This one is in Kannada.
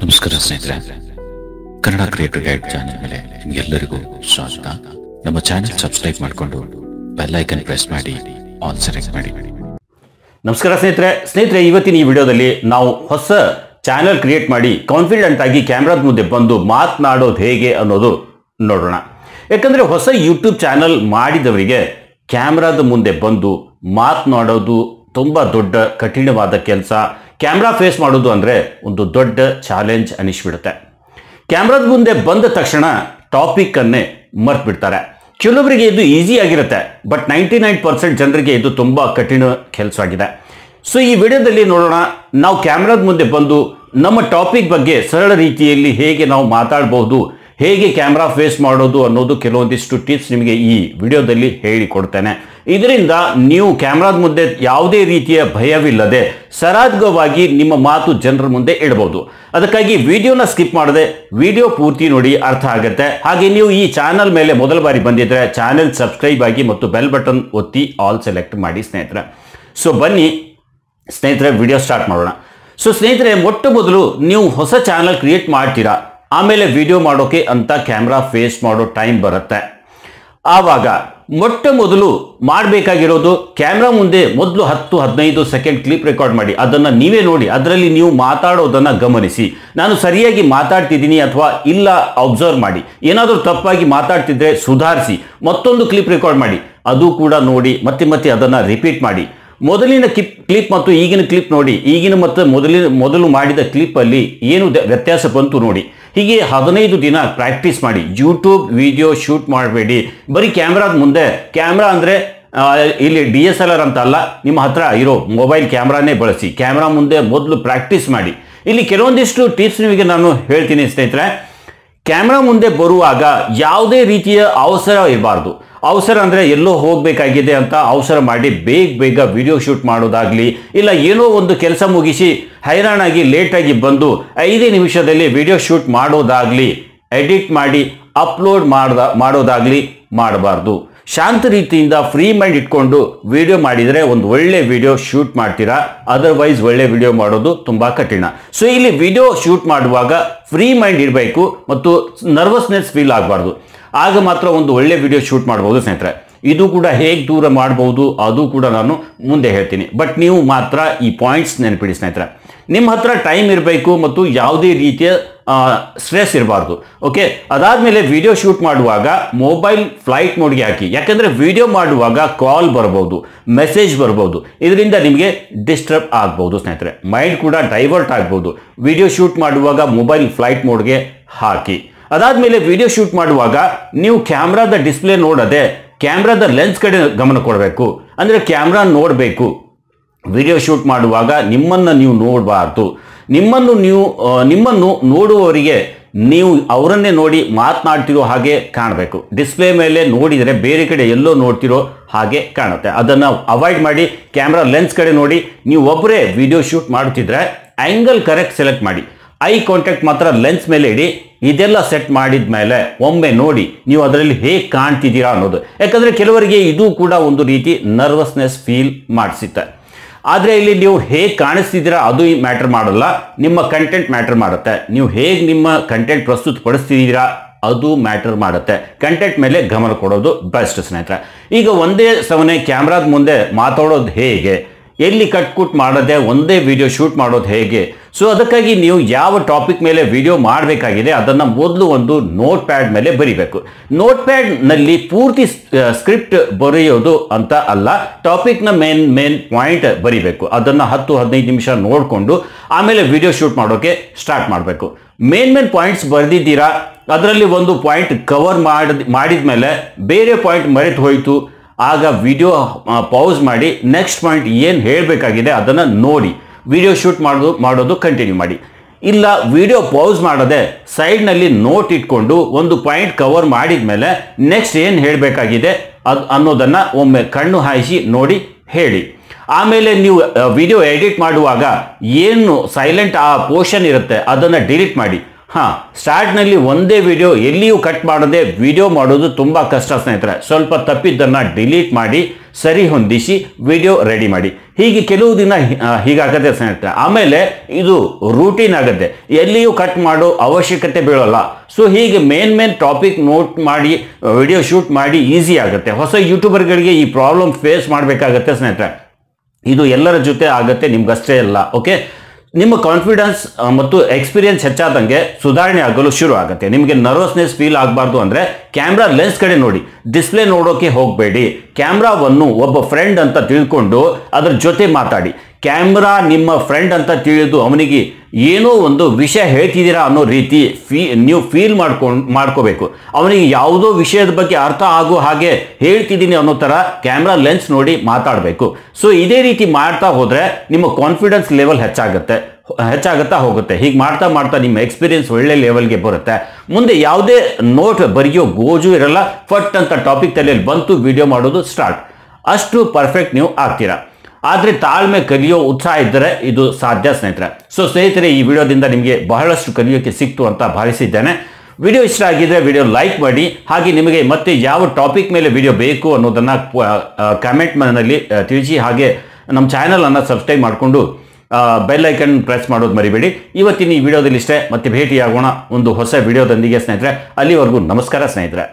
ನಮಸ್ಕಾರ ಸ್ನೇಹಿತರೆ, ಕನ್ನಡ ಕ್ರಿಯೇಟರ್ ಗೈಡ್ ಚಾನೆಲ್ ಮೇಲೆ ನಿಮಗೆಲ್ಲರಿಗೂ ಸ್ವಾಗತ. ನಮ್ಮ ಚಾನೆಲ್ ಸಬ್ಸ್ಕ್ರೈಬ್ ಮಾಡಿಕೊಂಡು ಬೆಲ್ ಐಕನ್ ಪ್ರೆಸ್ ಮಾಡಿ ಆಲ್ ಸೆಲೆಕ್ಟ್ ಮಾಡಿ. ನಮಸ್ಕಾರ ಸ್ನೇಹಿತರೆ, ಇವತ್ತಿನ ಈ ವಿಡಿಯೋದಲ್ಲಿ ನಾವು ಹೊಸ ಚಾನೆಲ್ ಕ್ರಿಯೇಟ್ ಮಾಡಿ ಕಾನ್ಫಿಡೆಂಟ್ ಆಗಿ ಕ್ಯಾಮ್ರಾದ ಮುಂದೆ ಬಂದು ಮಾತನಾಡೋದು ಹೇಗೆ ಅನ್ನೋದು ನೋಡೋಣ. ಯಾಕಂದರೆ ಹೊಸ ಯೂಟ್ಯೂಬ್ ಚಾನೆಲ್ ಮಾಡಿದವರಿಗೆ ಕ್ಯಾಮ್ರಾದ ಮುಂದೆ ಬಂದು ಮಾತನಾಡೋದು ತುಂಬ ದೊಡ್ಡ ಕಠಿಣವಾದ ಕೆಲಸ. ಕ್ಯಾಮ್ರಾ ಫೇಸ್ ಮಾಡೋದು ಅಂದರೆ ಒಂದು ದೊಡ್ಡ ಚಾಲೆಂಜ್ ಅನಿಸ್ಬಿಡುತ್ತೆ. ಕ್ಯಾಮ್ರಾದ ಮುಂದೆ ಬಂದ ತಕ್ಷಣ ಟಾಪಿಕ್ಕನ್ನೇ ಮರ್ತು ಬಿಡ್ತಾರೆ. ಕೆಲವರಿಗೆ ಇದು ಈಸಿ ಆಗಿರುತ್ತೆ, ಬಟ್ 99% ಜನರಿಗೆ ಇದು ತುಂಬ ಕಠಿಣ ಕೆಲಸ ಆಗಿದೆ. ಸೊ ಈ ವಿಡಿಯೋದಲ್ಲಿ ನೋಡೋಣ, ನಾವು ಕ್ಯಾಮ್ರಾದ ಮುಂದೆ ಬಂದು ನಮ್ಮ ಟಾಪಿಕ್ ಬಗ್ಗೆ ಸರಳ ರೀತಿಯಲ್ಲಿ ಹೇಗೆ ನಾವು ಮಾತಾಡಬಹುದು, ಹೇಗೆ ಕ್ಯಾಮ್ರಾ ಫೇಸ್ ಮಾಡೋದು ಅನ್ನೋದು ಕೆಲವೊಂದಿಷ್ಟು ಟಿಪ್ಸ್ ನಿಮಗೆ ಈ ವಿಡಿಯೋದಲ್ಲಿ ಹೇಳಿಕೊಡ್ತೇನೆ. ಇದರಿಂದ ನೀವು ಕ್ಯಾಮ್ರಾದ ಮುಂದೆ ಯಾವುದೇ ರೀತಿಯ ಭಯವಿಲ್ಲದೆ ಸರಾಗವಾಗಿ ನಿಮ್ಮ ಮಾತು ಜನರ ಮುಂದೆ ಇಡಬಹುದು. ಅದಕ್ಕಾಗಿ ವಿಡಿಯೋನ ಸ್ಕಿಪ್ ಮಾಡದೆ ವಿಡಿಯೋ ಪೂರ್ತಿ ನೋಡಿ, ಅರ್ಥ ಆಗುತ್ತೆ. ಹಾಗೆ ನೀವು ಈ ಚಾನಲ್ ಮೇಲೆ ಮೊದಲ ಬಾರಿ ಬಂದಿದ್ರೆ ಚಾನೆಲ್ ಸಬ್ಸ್ಕ್ರೈಬ್ ಆಗಿ ಮತ್ತು ಬೆಲ್ ಬಟನ್ ಒತ್ತಿ ಆಲ್ ಸೆಲೆಕ್ಟ್ ಮಾಡಿ ಸ್ನೇಹಿತರೆ. ಸೊ ಬನ್ನಿ ಸ್ನೇಹಿತರೆ, ವಿಡಿಯೋ ಸ್ಟಾರ್ಟ್ ಮಾಡೋಣ. ಸೊ ಸ್ನೇಹಿತರೆ, ಮೊಟ್ಟ ಮೊದಲು ನೀವು ಹೊಸ ಚಾನಲ್ ಕ್ರಿಯೇಟ್ ಮಾಡ್ತೀರಾ, ಆಮೇಲೆ ವಿಡಿಯೋ ಮಾಡೋಕೆ ಅಂತ ಕ್ಯಾಮ್ರಾ ಫೇಸ್ ಮಾಡೋ ಟೈಮ್ ಬರುತ್ತೆ. ಆವಾಗ ಮೊಟ್ಟ ಮೊದಲು ಮಾಡಬೇಕಾಗಿರೋದು ಕ್ಯಾಮ್ರಾ ಮುಂದೆ ಮೊದಲು 10-15 ಸೆಕೆಂಡ್ ಕ್ಲಿಪ್ ರೆಕಾರ್ಡ್ ಮಾಡಿ. ಅದನ್ನು ನೀವೇ ನೋಡಿ, ಅದರಲ್ಲಿ ನೀವು ಮಾತಾಡೋದನ್ನು ಗಮನಿಸಿ. ನಾನು ಸರಿಯಾಗಿ ಮಾತಾಡ್ತಿದ್ದೀನಿ ಅಥವಾ ಇಲ್ಲ ಅಬ್ಸರ್ವ್ ಮಾಡಿ. ಏನಾದರೂ ತಪ್ಪಾಗಿ ಮಾತಾಡ್ತಿದ್ರೆ ಸುಧಾರಿಸಿ. ಮತ್ತೊಂದು ಕ್ಲಿಪ್ ರೆಕಾರ್ಡ್ ಮಾಡಿ, ಅದು ಕೂಡ ನೋಡಿ ಮತ್ತೆ ಅದನ್ನು ರಿಪೀಟ್ ಮಾಡಿ. ಮೊದಲಿನ ಕ್ಲಿಪ್ ಮತ್ತು ಈಗಿನ ಕ್ಲಿಪ್ ನೋಡಿ, ಈಗಿನ ಮತ್ತು ಮೊದಲು ಮಾಡಿದ ಕ್ಲಿಪ್ಪಲ್ಲಿ ಏನು ವ್ಯತ್ಯಾಸ ಬಂತು ನೋಡಿ. ಹೀಗೆ 15 ದಿನ ಪ್ರಾಕ್ಟೀಸ್ ಮಾಡಿ. ಯೂಟ್ಯೂಬ್ ವಿಡಿಯೋ ಶೂಟ್ ಮಾಡಬೇಡಿ, ಬರೀ ಕ್ಯಾಮ್ರಾದ ಮುಂದೆ. ಕ್ಯಾಮ್ರಾ ಅಂದರೆ ಇಲ್ಲಿ DSLR ಅಂತ ಅಲ್ಲ, ನಿಮ್ಮ ಹತ್ರ ಇರೋ ಮೊಬೈಲ್ ಕ್ಯಾಮ್ರಾನೇ ಬಳಸಿ. ಕ್ಯಾಮ್ರಾ ಮುಂದೆ ಮೊದಲು ಪ್ರಾಕ್ಟೀಸ್ ಮಾಡಿ. ಇಲ್ಲಿ ಕೆಲವೊಂದಿಷ್ಟು ಟಿಪ್ಸ್ ನಿಮಗೆ ನಾನು ಹೇಳ್ತೀನಿ ಸ್ನೇಹಿತರೆ. ಕ್ಯಾಮ್ರಾ ಮುಂದೆ ಬರುವಾಗ ಯಾವುದೇ ರೀತಿಯ ಅವಸರ ಇರಬಾರ್ದು. ಅವಸರ ಅಂದರೆ ಎಲ್ಲೋ ಹೋಗಬೇಕಾಗಿದೆ ಅಂತ ಅವಸರ ಮಾಡಿ ಬೇಗ ವಿಡಿಯೋ ಶೂಟ್ ಮಾಡೋದಾಗಲಿ, ಇಲ್ಲ ಏನೋ ಒಂದು ಕೆಲಸ ಮುಗಿಸಿ ಹೈರಾಣಾಗಿ ಲೇಟಾಗಿ ಬಂದು 5 ನಿಮಿಷದಲ್ಲಿ ವಿಡಿಯೋ ಶೂಟ್ ಮಾಡೋದಾಗಲಿ, ಎಡಿಟ್ ಮಾಡಿ ಅಪ್ಲೋಡ್ ಮಾಡೋದಾಗಲಿ ಮಾಡಬಾರ್ದು. ಶಾಂತ ರೀತಿಯಿಂದ ಫ್ರೀ ಮೈಂಡ್ ಇಟ್ಕೊಂಡು ವಿಡಿಯೋ ಮಾಡಿದರೆ ಒಂದು ಒಳ್ಳೆ ವಿಡಿಯೋ ಶೂಟ್ ಮಾಡ್ತೀರಾ. ಅದರ್ವೈಸ್ ಒಳ್ಳೆ ವಿಡಿಯೋ ಮಾಡೋದು ತುಂಬ ಕಠಿಣ. ಸೊ ಇಲ್ಲಿ ವಿಡಿಯೋ ಶೂಟ್ ಮಾಡುವಾಗ ಫ್ರೀ ಮೈಂಡ್ ಇರಬೇಕು ಮತ್ತು ನರ್ವಸ್ನೆಸ್ ಫೀಲ್ ಆಗಬಾರ್ದು. ಆಗ ಮಾತ್ರ ಒಂದು ಒಳ್ಳೆ ವಿಡಿಯೋ ಶೂಟ್ ಮಾಡ್ಬೋದು ಸ್ನೇಹಿತರೆ. ಇದು ಕೂಡ ಹೇಗೆ ದೂರ ಮಾಡ್ಬೋದು ಅದು ಕೂಡ ನಾನು ಮುಂದೆ ಹೇಳ್ತೀನಿ. ಬಟ್ ನೀವು ಮಾತ್ರ ಈ ಪಾಯಿಂಟ್ಸ್ ನೆನಪಿಡಿ ಸ್ನೇಹಿತರೆ. ನಿಮ್ಮ ಹತ್ರ ಟೈಮ್ ಇರಬೇಕು ಮತ್ತು ಯಾವುದೇ ರೀತಿಯ ಸ್ಟ್ರೆಸ್ ಇರಬಾರ್ದು. ಓಕೆ, ಅದಾದಮೇಲೆ ವಿಡಿಯೋ ಶೂಟ್ ಮಾಡುವಾಗ ಮೊಬೈಲ್ ಫ್ಲೈಟ್ ಮೋಡ್ಗೆ ಹಾಕಿ. ಯಾಕಂದರೆ ವಿಡಿಯೋ ಮಾಡುವಾಗ ಕಾಲ್ ಬರ್ಬೋದು, ಮೆಸೇಜ್ ಬರ್ಬೋದು. ಇದರಿಂದ ನಿಮಗೆ ಡಿಸ್ಟರ್ಬ್ ಆಗ್ಬೋದು ಸ್ನೇಹಿತರೆ. ಮೈಂಡ್ ಕೂಡ ಡೈವರ್ಟ್ ಆಗ್ಬೋದು. ವಿಡಿಯೋ ಶೂಟ್ ಮಾಡುವಾಗ ಮೊಬೈಲ್ ಫ್ಲೈಟ್ ಮೋಡ್ಗೆ ಹಾಕಿ. ಅದಾದಮೇಲೆ ವಿಡಿಯೋ ಶೂಟ್ ಮಾಡುವಾಗ ನೀವು ಕ್ಯಾಮ್ರಾದ ಡಿಸ್ಪ್ಲೇ ನೋಡದೆ ಕ್ಯಾಮ್ರಾದ ಲೆನ್ಸ್ ಕಡೆ ಗಮನ ಕೊಡಬೇಕು. ಅಂದರೆ ಕ್ಯಾಮ್ರಾ ನೋಡಬೇಕು. ವಿಡಿಯೋ ಶೂಟ್ ಮಾಡುವಾಗ ನಿಮ್ಮನ್ನು ನೀವು ನೋಡಬಾರ್ದು. ನಿಮ್ಮನ್ನು ನೋಡುವವರಿಗೆ ನೀವು ಅವರನ್ನೇ ನೋಡಿ ಮಾತನಾಡ್ತಿರೋ ಹಾಗೆ ಕಾಣಬೇಕು. ಡಿಸ್ಪ್ಲೇ ಮೇಲೆ ನೋಡಿದರೆ ಬೇರೆ ಕಡೆ ಎಲ್ಲೋ ನೋಡ್ತಿರೋ ಹಾಗೆ ಕಾಣುತ್ತೆ. ಅದನ್ನು ಅವಾಯ್ಡ್ ಮಾಡಿ ಕ್ಯಾಮ್ರಾ ಲೆನ್ಸ್ ಕಡೆ ನೋಡಿ. ನೀವು ಒಬ್ಬರೇ ವಿಡಿಯೋ ಶೂಟ್ ಮಾಡುತ್ತಿದ್ರೆ ಆ್ಯಂಗಲ್ ಕರೆಕ್ಟ್ ಸೆಲೆಕ್ಟ್ ಮಾಡಿ. ಐ ಕಾಂಟ್ಯಾಕ್ಟ್ ಮಾತ್ರ ಲೆನ್ಸ್ ಮೇಲೆ ಇಡಿ. ಇದೆಲ್ಲ ಸೆಟ್ ಮಾಡಿದ ಮೇಲೆ ಒಮ್ಮೆ ನೋಡಿ ನೀವು ಅದರಲ್ಲಿ ಹೇಗೆ ಕಾಣ್ತಿದ್ದೀರಾ ಅನ್ನೋದು. ಯಾಕಂದರೆ ಕೆಲವರಿಗೆ ಇದು ಕೂಡ ಒಂದು ರೀತಿ ನರ್ವಸ್ನೆಸ್ ಫೀಲ್ ಮಾಡಿಸುತ್ತೆ. ಆದರೆ ಇಲ್ಲಿ ನೀವು ಹೇಗೆ ಕಾಣಿಸ್ತಿದ್ದೀರಾ ಅದು ಮ್ಯಾಟರ್ ಮಾಡಲ್ಲ, ನಿಮ್ಮ ಕಂಟೆಂಟ್ ಮ್ಯಾಟರ್ ಮಾಡುತ್ತೆ. ನೀವು ಹೇಗೆ ನಿಮ್ಮ ಕಂಟೆಂಟ್ ಪ್ರಸ್ತುತಪಡಿಸ್ತಿದ್ದೀರಾ ಅದು ಮ್ಯಾಟರ್ ಮಾಡುತ್ತೆ. ಕಂಟೆಂಟ್ ಮೇಲೆ ಗಮನ ಕೊಡೋದು ಬೆಸ್ಟ್ ಸ್ನೇಹಿತರೆ. ಈಗ ಒಂದೇ ಸಮನೆ ಕ್ಯಾಮ್ರಾದ ಮುಂದೆ ಮಾತಾಡೋದು ಹೇಗೆ, ಎಲ್ಲಿ ಕಟ್ ಮಾಡದೆ ಒಂದೇ ವಿಡಿಯೋ ಶೂಟ್ ಮಾಡೋದು ಹೇಗೆ. ಸೊ ಅದಕ್ಕಾಗಿ ನೀವು ಯಾವ ಟಾಪಿಕ್ ಮೇಲೆ ವಿಡಿಯೋ ಮಾಡಬೇಕಾಗಿದೆ ಅದನ್ನು ಮೊದಲು ಒಂದು ನೋಟ್ ಪ್ಯಾಡ್ ಮೇಲೆ ಬರಿಬೇಕು. ನೋಟ್ ಪ್ಯಾಡ್ನಲ್ಲಿ ಪೂರ್ತಿ ಸ್ಕ್ರಿಪ್ಟ್ ಬರೆಯೋದು ಅಂತ ಅಲ್ಲ, ಟಾಪಿಕ್ನ ಮೇನ್ ಪಾಯಿಂಟ್ ಬರಿಬೇಕು. ಅದನ್ನು 10-15 ನಿಮಿಷ ನೋಡಿಕೊಂಡು ಆಮೇಲೆ ವಿಡಿಯೋ ಶೂಟ್ ಮಾಡೋಕ್ಕೆ ಸ್ಟಾರ್ಟ್ ಮಾಡಬೇಕು. ಮೇನ್ ಪಾಯಿಂಟ್ಸ್ ಬರೆದಿದ್ದೀರಾ, ಅದರಲ್ಲಿ ಒಂದು ಪಾಯಿಂಟ್ ಕವರ್ ಮಾಡಿದ ಮೇಲೆ ಬೇರೆ ಪಾಯಿಂಟ್ ಮರೆತು ಹೋಯಿತು, ಆಗ ವಿಡಿಯೋ ಪೌಸ್ ಮಾಡಿ ನೆಕ್ಸ್ಟ್ ಪಾಯಿಂಟ್ ಏನು ಹೇಳಬೇಕಾಗಿದೆ ಅದನ್ನು ನೋಡಿ ವಿಡಿಯೋ ಶೂಟ್ ಮಾಡೋದು ಕಂಟಿನ್ಯೂ ಮಾಡಿ. ಇಲ್ಲ ವಿಡಿಯೋ ಪೌಸ್ ಮಾಡದೆ ಸೈಡ್ನಲ್ಲಿ ನೋಟ್ ಇಟ್ಕೊಂಡು ಒಂದು ಪಾಯಿಂಟ್ ಕವರ್ ಮಾಡಿದ ಮೇಲೆ ನೆಕ್ಸ್ಟ್ ಏನು ಹೇಳಬೇಕಾಗಿದೆ ಅನ್ನೋದನ್ನು ಒಮ್ಮೆ ಕಣ್ಣು ಹಾಯಿಸಿ ನೋಡಿ ಹೇಳಿ. ಆಮೇಲೆ ನೀವು ವಿಡಿಯೋ ಎಡಿಟ್ ಮಾಡುವಾಗ ಏನು ಸೈಲೆಂಟ್ ಆ ಪೋರ್ಷನ್ ಇರುತ್ತೆ ಅದನ್ನು ಡಿಲೀಟ್ ಮಾಡಿ. ಸ್ಟಾರ್ಟ್ನಲ್ಲಿ ಒಂದೇ ವಿಡಿಯೋ ಎಲ್ಲಿಯೂ ಕಟ್ ಮಾಡದೆ ವಿಡಿಯೋ ಮಾಡೋದು ತುಂಬ ಕಷ್ಟ ಸ್ನೇಹಿತರೆ. ಸ್ವಲ್ಪ ತಪ್ಪಿದ್ದನ್ನು ಡಿಲೀಟ್ ಮಾಡಿ ಸರಿ ಹೊಂದಿಸಿ ವಿಡಿಯೋ ರೆಡಿ ಮಾಡಿ. ಹೀಗೆ ಕೆಲವು ದಿನ ಹೀಗಾಗತ್ತೆ ಸ್ನೇಹಿತರೆ. ಆಮೇಲೆ ಇದು ರೂಟೀನ್ ಆಗುತ್ತೆ, ಎಲ್ಲಿಯೂ ಕಟ್ ಮಾಡೋ ಅವಶ್ಯಕತೆ ಬೀಳೋಲ್ಲ. ಸೊ ಹೀಗೆ ಮೇನ್ ಟಾಪಿಕ್ ನೋಟ್ ಮಾಡಿ ವಿಡಿಯೋ ಶೂಟ್ ಮಾಡಿ ಈಸಿ ಆಗುತ್ತೆ. ಹೊಸ ಯೂಟ್ಯೂಬರ್ಗಳಿಗೆ ಈ ಪ್ರಾಬ್ಲಮ್ ಫೇಸ್ ಮಾಡಬೇಕಾಗತ್ತೆ ಸ್ನೇಹಿತರೆ. ಇದು ಎಲ್ಲರ ಜೊತೆ ಆಗುತ್ತೆ, ನಿಮ್ಗಷ್ಟೇ ಅಲ್ಲ. ಓಕೆ, ನಿಮ್ಮ ಕಾನ್ಫಿಡೆನ್ಸ್ ಮತ್ತು ಎಕ್ಸ್ಪೀರಿಯನ್ಸ್ ಹೆಚ್ಚಾದಂಗೆ ಸುಧಾರಣೆ ಆಗಲು ಶುರು ಆಗುತ್ತೆ. ನಿಮಗೆ ನರ್ವಸ್ನೆಸ್ ಫೀಲ್ ಆಗಬಾರ್ದು ಅಂದರೆ ಕ್ಯಾಮ್ರಾ ಲೆನ್ಸ್ ಕಡೆ ನೋಡಿ, ಡಿಸ್ಪ್ಲೇ ನೋಡೋಕೆ ಹೋಗಬೇಡಿ. ಕ್ಯಾಮ್ರಾವನ್ನು ಒಬ್ಬ ಫ್ರೆಂಡ್ ಅಂತ ತಿಳ್ಕೊಂಡು ಅದರ ಜೊತೆ ಮಾತಾಡಿ. ಕ್ಯಾಮ್ರಾ ನಿಮ್ಮ ಫ್ರೆಂಡ್ ಅಂತ ತಿಳಿದು ಅವನಿಗೆ ಏನೋ ಒಂದು ವಿಷಯ ಹೇಳ್ತಿದ್ದೀರಾ ಅನ್ನೋ ರೀತಿ ನೀವು ಫೀಲ್ ಮಾಡ್ಕೋಬೇಕು. ಅವನಿಗೆ ಯಾವುದೋ ವಿಷಯದ ಬಗ್ಗೆ ಅರ್ಥ ಆಗೋ ಹಾಗೆ ಹೇಳ್ತಿದ್ದೀನಿ ಅನ್ನೋ ಥರ ಕ್ಯಾಮ್ರಾ ಲೆನ್ಸ್ ನೋಡಿ ಮಾತಾಡಬೇಕು. ಸೊ ಇದೇ ರೀತಿ ಮಾಡ್ತಾ ಹೋದರೆ ನಿಮ್ಮ ಕಾನ್ಫಿಡೆನ್ಸ್ ಲೆವೆಲ್ ಹೆಚ್ಚಾಗುತ್ತಾ ಹೋಗುತ್ತೆ. ಹೀಗೆ ಮಾಡ್ತಾ ನಿಮ್ಮ ಎಕ್ಸ್ಪೀರಿಯನ್ಸ್ ಒಳ್ಳೆ ಲೆವೆಲ್ಗೆ ಬರುತ್ತೆ. ಮುಂದೆ ಯಾವುದೇ ನೋಟ್ ಬರೆಯೋ ಗೋಜು ಇರಲ್ಲ. ಫಟ್ ಅಂತ ಟಾಪಿಕ್ ತಲೆಯಲ್ಲಿ ಬಂತು, ವಿಡಿಯೋ ಮಾಡೋದು ಸ್ಟಾರ್ಟ್. ಅಷ್ಟು ಪರ್ಫೆಕ್ಟ್ ನೀವು ಆಗ್ತೀರಾ. ಆದರೆ ತಾಳ್ಮೆ, ಕಲಿಯೋ ಉತ್ಸಾಹ ಇದ್ದರೆ ಇದು ಸಾಧ್ಯ ಸ್ನೇಹಿತರೆ. ಸೊ ಸ್ನೇಹಿತರೆ, ಈ ವಿಡಿಯೋದಿಂದ ನಿಮಗೆ ಬಹಳಷ್ಟು ಕಲಿಯೋಕ್ಕೆ ಸಿಕ್ತು ಅಂತ ಭಾವಿಸಿದ್ದೇನೆ. ವಿಡಿಯೋ ಇಷ್ಟ ಆಗಿದ್ರೆ ವಿಡಿಯೋ ಲೈಕ್ ಮಾಡಿ. ಹಾಗೆ ನಿಮಗೆ ಮತ್ತೆ ಯಾವ ಟಾಪಿಕ್ ಮೇಲೆ ವಿಡಿಯೋ ಬೇಕು ಅನ್ನೋದನ್ನು ಕಮೆಂಟ್ನಲ್ಲಿ ತಿಳಿಸಿ. ಹಾಗೆ ನಮ್ಮ ಚಾನಲನ್ನು ಸಬ್ಸ್ಕ್ರೈಬ್ ಮಾಡಿಕೊಂಡು ಬೆಲ್ ಐಕನ್ ಪ್ರೆಸ್ ಮಾಡೋದು ಮರಿಬೇಡಿ. ಇವತ್ತಿನ ಈ ವಿಡಿಯೋದಲ್ಲಿ ಇಷ್ಟೇ. ಮತ್ತೆ ಭೇಟಿಯಾಗೋಣ ಒಂದು ಹೊಸ ವಿಡಿಯೋದೊಂದಿಗೆ ಸ್ನೇಹಿತರೆ. ಅಲ್ಲಿವರೆಗೂ ನಮಸ್ಕಾರ ಸ್ನೇಹಿತರೆ.